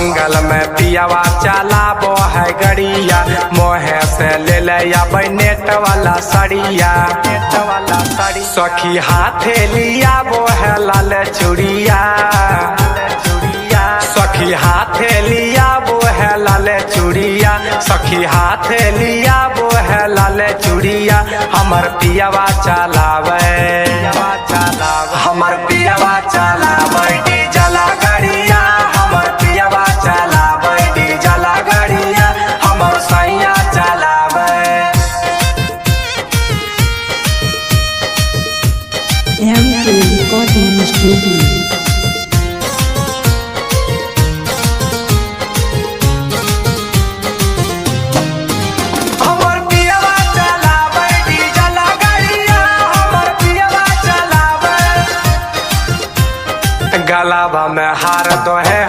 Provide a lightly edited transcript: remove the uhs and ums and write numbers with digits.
मंगल में पियावा चलाबो है गड़िया, मोहे से ले लिया नेट वाला सड़िया। सखी हाथे लिया वो है लाल चूड़िया, सखी हाथे लिया वो है लाल चूड़िया, सखी हाथे लिया वो है लाल चूड़िया। हमर पियावा चलावे, हमर पियावा चलावे डीजल गाड़िया, हमर पियावा चलावे डीजल गाड़िया, हमर सैया चलावे। Recording Studio। गलाबा में हार तो है